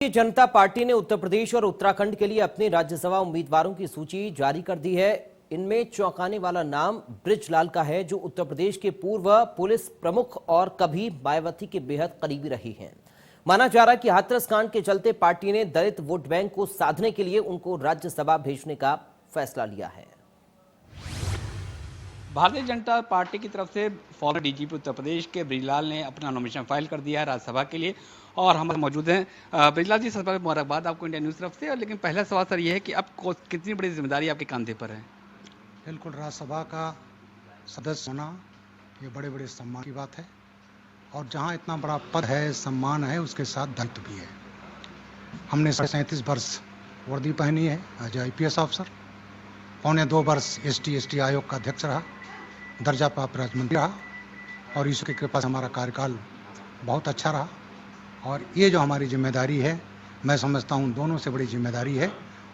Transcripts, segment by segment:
Bharatiya Janata party ने उत्तर प्रदेश और उत्तराखंड के लिए अपने राज्यसभा उम्मीदवारों की सूची जारी कर दी है। इनमें चौंकाने वाला नाम बृजलाल का है, जो उत्तर प्रदेश के पूर्व पुलिस प्रमुख और कभी मायावती के बेहद करीबी रही हैं। माना जा रहा है कि हाथरस कांड के चलते पार्टी ने दलित वोट बैंक को साधने के लिए उनको राज्यसभा भेजने का फैसला लिया है। भारतीय जनता पार्टी की तरफ से फॉर्मर डीजीपी उत्तर प्रदेश के बृजलाल ने अपना नॉमिनेशन फाइल कर दिया है राज्यसभा के लिए और हम मौजूद हैं। बृजलाल जी, सबसे पहले मुबारकबाद आपको इंडिया न्यूज़ तरफ से। लेकिन पहला सवाल सर ये है कि अब कितनी बड़ी जिम्मेदारी आपके कंधे पर है? बिल्कुल, राज्यसभा का सदस्य होना ये बड़े बड़े सम्मान की बात है और जहाँ इतना बड़ा पद है, सम्मान है, उसके साथ दायित्व भी है। हमने 37 वर्ष वर्दी पहनी है एज IPS ऑफिसर, 1.25 वर्ष ST आयोग का अध्यक्ष रहा, दर्जा प्राप्त राज्य मंत्री रहा और ईश्वर की कृपा से हमारा कार्यकाल बहुत अच्छा रहा। और ये जो हमारी जिम्मेदारी है, मैं समझता हूँ दोनों से बड़ी जिम्मेदारी है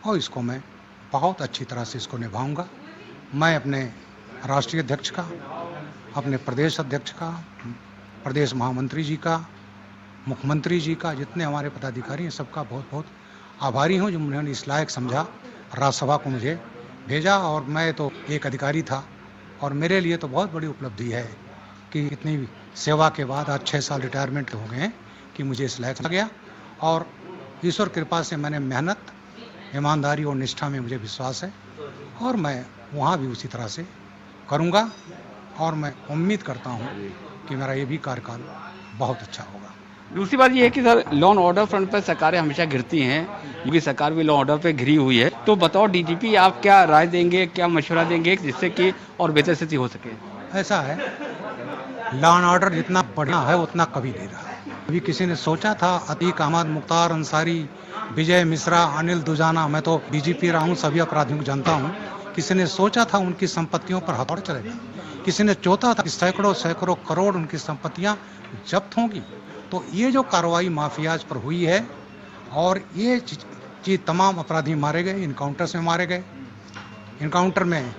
और इसको मैं बहुत अच्छी तरह से इसको निभाऊंगा। मैं अपने राष्ट्रीय अध्यक्ष का, अपने प्रदेश अध्यक्ष का, प्रदेश महामंत्री जी का, मुख्यमंत्री जी का, जितने हमारे पदाधिकारी हैं सबका बहुत बहुत आभारी हूँ जो उन्होंने इस लायक समझा, राज्यसभा को मुझे भेजा। और मैं तो एक अधिकारी था और मेरे लिए तो बहुत बड़ी उपलब्धि है कि इतनी सेवा के बाद आज 6 साल रिटायरमेंट हो गए हैं कि मुझे इस लायक समझा गया। और ईश्वर कृपा से मैंने मेहनत, ईमानदारी और निष्ठा में मुझे विश्वास है और मैं वहाँ भी उसी तरह से करूँगा और मैं उम्मीद करता हूँ कि मेरा ये भी कार्यकाल बहुत अच्छा होगा। दूसरी बात ये है कि sir, law and order front पर सरकारें हमेशा घिरती हैं, क्योंकि सरकार भी लॉ एंड ऑर्डर पे घिरी हुई है। तो बताओ डीजीपी, आप क्या राय देंगे, क्या मशवरा देंगे जिससे कि और बेहतर स्थिति हो सके? ऐसा है, लॉ एंड ऑर्डर जितना बढ़िया है उतना कभी नहीं रहा। अभी किसी ने सोचा था अतीक अहमद, मुख्तार अंसारी, विजय मिश्रा, अनिल दुजाना, मैं तो DGP रहा हूँ, सभी अपराधियों को जानता हूँ, किसी ने सोचा था उनकी संपत्तियों पर हथौड़ा चलेगा? किसी ने सोचा था कि सैकड़ों करोड़ उनकी संपत्तियां जब्त होंगी? तो ये जो कार्रवाई माफियाज पर हुई है और ये चीज तमाम अपराधी मारे गए, इनकाउंटर्स में मारे गए, इनकाउंटर में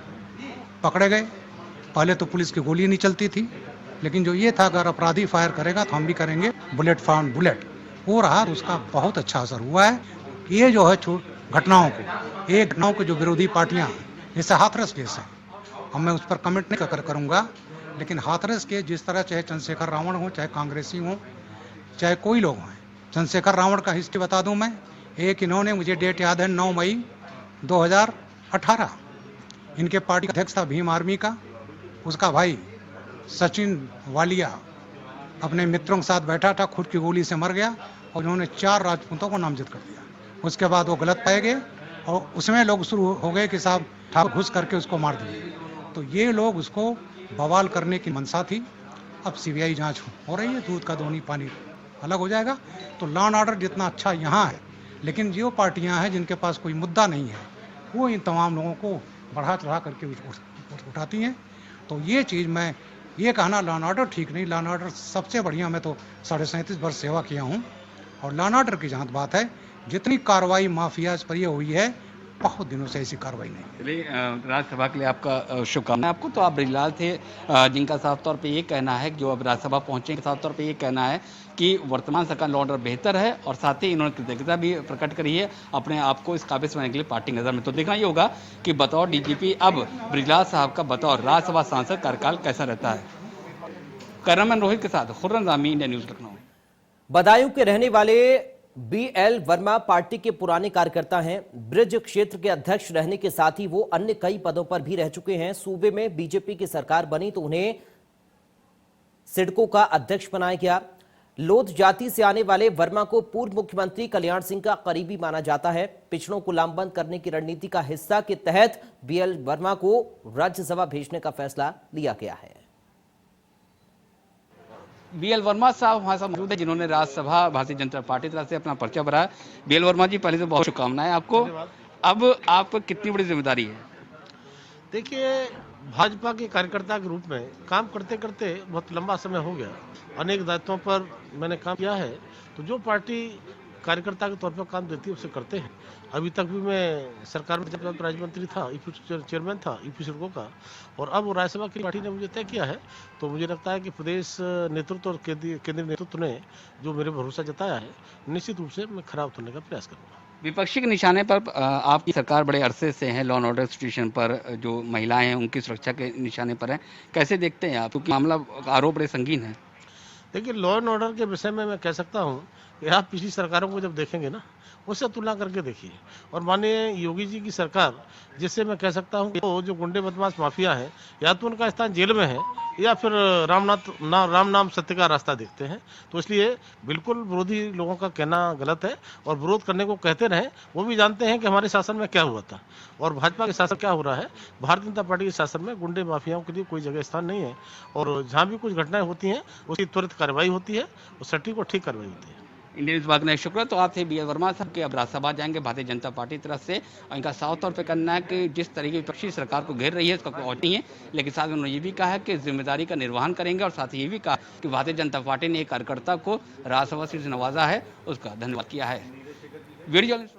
पकड़े गए। पहले तो पुलिस की गोली नहीं चलती थी, लेकिन जो ये था अगर अपराधी फायर करेगा तो हम भी करेंगे, बुलेट फाउंड बुलेट वो रहा, उसका बहुत अच्छा असर हुआ है। ये जो है घटनाओं को जो विरोधी पार्टियां, जैसे हाथरस केस है, अब मैं उस पर कमेंट नहीं करूंगा, लेकिन हाथरस के जिस तरह चाहे चंद्रशेखर रावण हो, चाहे कांग्रेसी हो, चाहे कोई लोग हों, चंद्रशेखर रावण का हिस्ट्री बता दूं मैं। एक इन्होंने, मुझे डेट याद है, 9 मई 2018, इनके पार्टी का अध्यक्ष था भीम आर्मी का, उसका भाई सचिन वालिया अपने मित्रों के साथ बैठा था, खुद की गोली से मर गया और उन्होंने 4 राजपूतों को नामजद कर दिया। उसके बाद वो गलत पाए गए और उसमें लोग शुरू हो गए कि साहब ठाकुर घुस करके उसको मार दिए। तो ये लोग उसको बवाल करने की मंशा थी। अब CBI जांच हो रही है, दूध का दोनी पानी अलग हो जाएगा। तो लॉ एंड ऑर्डर जितना अच्छा यहाँ है, लेकिन जो पार्टियां हैं जिनके पास कोई मुद्दा नहीं है, वो इन तमाम लोगों को बढ़ा चढ़ा करके उठाती हैं। तो ये चीज़, मैं ये कहना लॉ एंड ऑर्डर ठीक नहीं, लॉ एंड ऑर्डर सबसे बढ़िया, मैं तो 37.5 वर्ष सेवा किया हूँ और लॉ एंड ऑर्डर की जहाँ बात है, जितनी कार्रवाई माफियाज पर ये हुई है, बहुत दिनों से ऐसी कार्रवाई नहीं। चलिए, राज्यसभा के लिए आपका शुभकामनाएं। आपको तो आप बृजलाल थे जिनका साफ तौर पे ये कहना है कि जो अब राज्यसभा पहुंचे, साफ तौर पे ये कहना है कि वर्तमान सरकार लॉ ऑर्डर बेहतर है और साथ ही इन्होंने कृतज्ञता भी प्रकट करी है अपने आप को इस काबिल बनाने के लिए पार्टी नजर में। तो देखना ये होगा कि बतौर DGP अब बृजलाल साहब का बतौर राज्यसभा सांसद कार्यकाल कैसा रहता है। कैमरामैन रोहित के साथ खुर्रम रामी, इंडिया न्यूज़, लखनऊ। बदायूं के रहने वाले BL वर्मा पार्टी के पुराने कार्यकर्ता हैं। ब्रिज क्षेत्र के अध्यक्ष रहने के साथ ही वो अन्य कई पदों पर भी रह चुके हैं। सूबे में BJP की सरकार बनी तो उन्हें सिडको का अध्यक्ष बनाया गया। लोध जाति से आने वाले वर्मा को पूर्व मुख्यमंत्री कल्याण सिंह का करीबी माना जाता है। पिछड़ों को लामबंद करने की रणनीति का हिस्सा के तहत BL वर्मा को राज्यसभा भेजने का फैसला लिया गया है। BL वर्मा साहब हमारे साथ मौजूद है, जिन्होंने राज्यसभा भारतीय जनता पार्टी तरफ से अपना पर्चा भरा है। BL वर्मा जी, पहले तो बहुत शुभकामनाएं आपको। अब आप कितनी बड़ी जिम्मेदारी है? देखिए, भाजपा के कार्यकर्ता के रूप में काम करते करते बहुत लंबा समय हो गया, अनेक दायित्वों पर मैंने काम किया है। तो जो पार्टी कार्यकर्ता के तौर पर काम देती है उसे करते हैं। अभी तक भी मैं सरकार में जब राज्य मंत्री था, ईपी चेयरमैन था ईपी सिडको का, और अब वो राज्यसभा की पार्टी ने मुझे तय किया है, तो मुझे लगता है कि प्रदेश नेतृत्व और केंद्रीय नेतृत्व ने जो मेरे भरोसा जताया है, निश्चित रूप से मैं खरा उतरने का प्रयास करूँगा। विपक्षी के निशाने पर आपकी सरकार बड़े अरसे से है, लॉ एंड ऑर्डर सिचुएशन पर जो महिलाएं हैं उनकी सुरक्षा के निशाने पर है, कैसे देखते हैं आप, क्योंकि मामला आरोप बड़े संगीन है। देखिए, लॉ एंड ऑर्डर के विषय में मैं कह सकता हूँ कि आप पिछली सरकारों को जब देखेंगे ना, उससे तुलना करके देखिए, और माननीय योगी जी की सरकार, जिससे मैं कह सकता हूँ कि जो गुंडे बदमाश माफिया हैं, या तो उनका स्थान जेल में है या फिर राम नाम सत्य का रास्ता देखते हैं। तो इसलिए बिल्कुल विरोधी लोगों का कहना गलत है, और विरोध करने को कहते रहें। वो भी जानते हैं कि हमारे शासन में क्या हुआ था और भाजपा के शासन क्या हो रहा है। भारतीय जनता पार्टी के शासन में गुंडे माफियाओं के लिए कोई जगह स्थान नहीं है, और जहाँ भी कुछ घटनाएं होती हैं उसकी त्वरित कार्रवाई होती है और सटीक और ठीक कार्रवाई होती है। इंडियन विभाग ने शुक्र। तो आप थे बी एल वर्मा साहब के अब राज्यसभा जाएंगे भारतीय जनता पार्टी की तरफ से, और इनका साफ तौर पे कहना है कि जिस तरीके की विपक्षी सरकार को घेर रही है उसका कोई और नहीं है, लेकिन साथ में उन्होंने ये भी कहा है कि जिम्मेदारी का निर्वहन करेंगे, और साथ ही ये भी कहा कि भारतीय जनता पार्टी ने एक कार्यकर्ता को राज्यसभा सीट से नवाजा है, उसका धन्यवाद किया है। Video journalist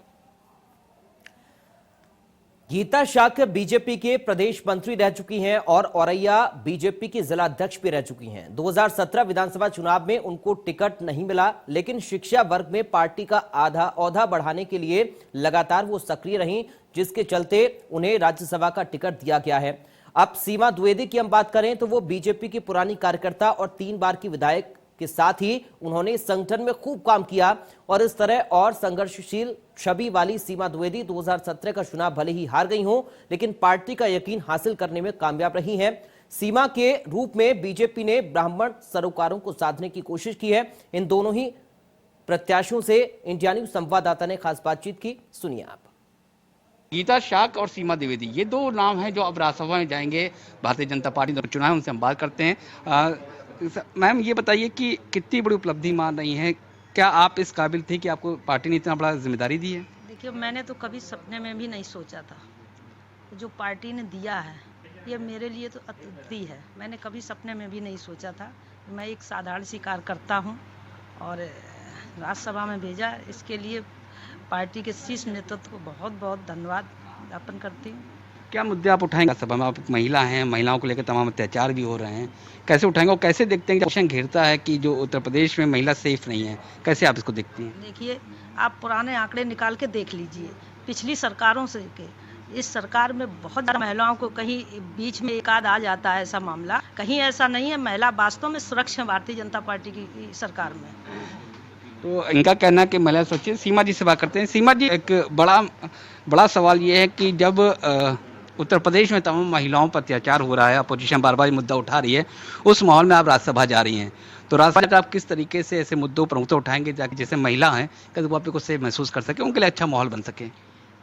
Geeta Shakya BJP के प्रदेश मंत्री रह चुकी हैं और औरैया बीजेपी की जिला अध्यक्ष भी रह चुकी हैं। 2017 विधानसभा चुनाव में उनको टिकट नहीं मिला, लेकिन शिक्षा वर्ग में पार्टी का औहदा बढ़ाने के लिए लगातार वो सक्रिय रहीं, जिसके चलते उन्हें राज्यसभा का टिकट दिया गया है। अब सीमा द्विवेदी की हम बात करें तो वो बीजेपी की पुरानी कार्यकर्ता और 3 बार की विधायक के साथ ही उन्होंने संगठन में खूब काम किया, और इस तरह और संघर्षशील छवि वाली सीमा द्विवेदी 2017 का चुनाव भले ही हार गई हों, लेकिन पार्टी का यकीन हासिल करने में कामयाब रही हैं। सीमा के रूप में बीजेपी ने ब्राह्मण सरोकारों को साधने की कोशिश की है। इन दोनों ही प्रत्याशियों से इंडिया न्यूज संवाददाता ने खास बातचीत की, सुनिए आप। गीता शाक्य और सीमा द्विवेदी, ये 2 नाम हैं जो अब राज्यसभा में जाएंगे। भारतीय जनता पार्टी ने चुना है, उनसे हम बात करते हैं। मैम, ये बताइए कि कितनी बड़ी उपलब्धि मान रही हैं, क्या आप इस काबिल थे कि आपको पार्टी ने इतना बड़ा जिम्मेदारी दी है? देखिए, मैंने तो कभी सपने में भी नहीं सोचा था। जो पार्टी ने दिया है ये मेरे लिए तो अद्वितीय है। मैंने कभी सपने में भी नहीं सोचा था। मैं एक साधारण सी कार्यकर्ता हूँ और राज्यसभा में भेजा, इसके लिए पार्टी के शीर्ष नेतृत्व को बहुत बहुत धन्यवाद ज्ञापन करती हूँ। क्या मुद्दे आप उठाएंगे सभा में? आप एक महिला हैं, महिलाओं को लेकर तमाम अत्याचार भी हो रहे हैं, कैसे उठाएंगे और कैसे देखते हैं कि क्वेश्चन घेरता है कि जो उत्तर प्रदेश में महिला सेफ नहीं है, कैसे आप इसको देखती हैं? देखिए, आप पुराने आंकड़े निकाल के देख लीजिए, पिछली सरकारों से के इस सरकार में बहुत ज़्यादा महिलाओं को कहीं बीच में एक आध आ जाता है ऐसा मामला, कहीं ऐसा नहीं है। महिला वास्तव में सुरक्षित है भारतीय जनता पार्टी की सरकार में। तो इनका कहना है कि महिला सुरक्षित। सीमा जी से बात करते हैं। सीमा जी, एक बड़ा सवाल ये है कि जब उत्तर प्रदेश में तमाम महिलाओं पर अत्याचार हो रहा है, अपोजिशन बार बार मुद्दा उठा रही है, उस माहौल में आप राज्यसभा जा रही हैं, तो राज्यसभा में आप किस तरीके से ऐसे मुद्दों पर प्रमुखता उठाएंगे ताकि जैसे महिला हैं कभी वो आपको सेफ महसूस कर सके, उनके लिए अच्छा माहौल बन सके?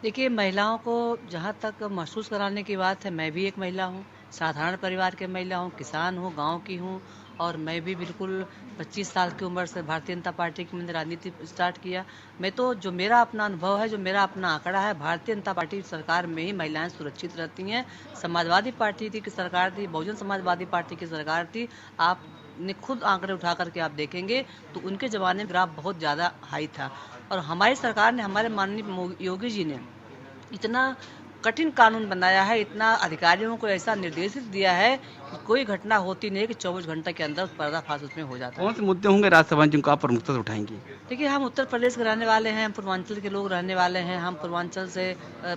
देखिए, महिलाओं को जहाँ तक महसूस कराने की बात है, मैं भी एक महिला हूँ, साधारण परिवार की महिला हूँ, किसान हूँ, गांव की हूँ, और मैं भी बिल्कुल 25 साल की उम्र से भारतीय जनता पार्टी की मैंने राजनीति स्टार्ट किया। मैं तो जो मेरा अपना अनुभव है, जो मेरा अपना आंकड़ा है, भारतीय जनता पार्टी की सरकार में ही महिलाएं सुरक्षित रहती हैं। समाजवादी पार्टी की सरकार थी, बहुजन समाजवादी पार्टी की सरकार थी, आपने खुद आंकड़े उठा करके आप देखेंगे तो उनके ज़माने में ग्राफ बहुत ज़्यादा हाई था। और हमारी सरकार ने, हमारे माननीय योगी जी ने इतना कठिन कानून बनाया है, इतना अधिकारियों को ऐसा निर्देशित दिया है कि कोई घटना होती नहीं है कि 24 घंटे के अंदर पर्दाफाश उसमें हो जाता है। कौन से मुद्दे होंगे राज्यसभा में जिनको आप प्रमुखता से उठाएंगे? देखिए, हम उत्तर प्रदेश के रहने वाले हैं, हम पूर्वांचल के लोग रहने वाले हैं, हम पूर्वांचल से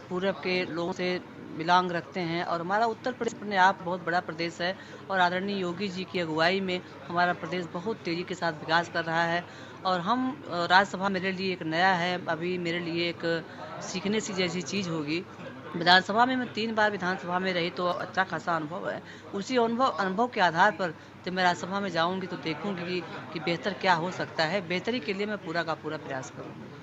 पूरब के लोगों से बिलोंग रखते हैं, और हमारा उत्तर प्रदेश अपने आप बहुत बड़ा प्रदेश है, और आदरणीय योगी जी की अगुवाई में हमारा प्रदेश बहुत तेज़ी के साथ विकास कर रहा है। और हम राज्यसभा मेरे लिए एक नया है, अभी मेरे लिए एक सीखने सी जैसी चीज़ होगी। विधानसभा में मैं 3 बार विधानसभा में रही, तो अच्छा खासा अनुभव है। उसी अनुभव के आधार पर जब मैं राज्यसभा में जाऊंगी तो देखूंगी कि बेहतर क्या हो सकता है। बेहतरी के लिए मैं पूरा का पूरा प्रयास करूंगी।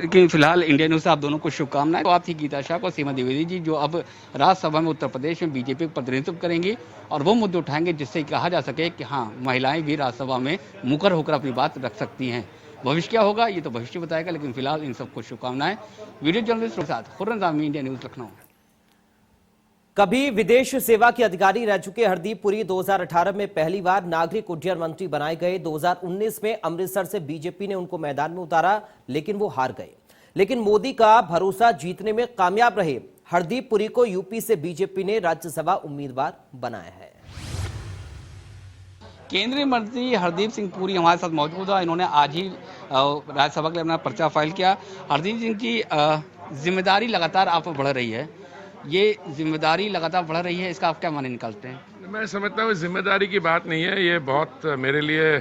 कि फिलहाल इंडिया न्यूज़ से आप दोनों को शुभकामनाएं। तो आप थी गीता शाक्य और सीमा द्विवेदी जी, जो अब राज्यसभा में उत्तर प्रदेश में बीजेपी का प्रतिनिधित्व करेंगी और वो मुद्दे उठाएंगे जिससे कहा जा सके कि हाँ, महिलाएं भी राज्यसभा में मुकर होकर अपनी बात रख सकती हैं। भविष्य क्या होगा ये तो भविष्य बताएगा, लेकिन फिलहाल इन सबको शुभकामनाएं। वीडियो जर्नलिस्ट के साथ खुर्रम जामी, इंडिया न्यूज़, लखनऊ। कभी विदेश सेवा के अधिकारी रह चुके हरदीप पुरी 2018 में पहली बार नागरिक उड्डयन मंत्री बनाए गए। 2019 में अमृतसर से बीजेपी ने उनको मैदान में उतारा, लेकिन वो हार गए। लेकिन मोदी का भरोसा जीतने में कामयाब रहे। हरदीप पुरी को यूपी से बीजेपी ने राज्यसभा उम्मीदवार बनाया है। केंद्रीय मंत्री हरदीप सिंह पुरी हमारे साथ मौजूद है। इन्होंने आज ही राज्यसभा के लिए अपना पर्चा फाइल किया। हरदीप सिंह की जिम्मेदारी लगातार आप पर बढ़ रही है, ये जिम्मेदारी लगातार बढ़ रही है, इसका आप क्या माने निकालते हैं? मैं समझता हूँ जिम्मेदारी की बात नहीं है, ये बहुत मेरे लिए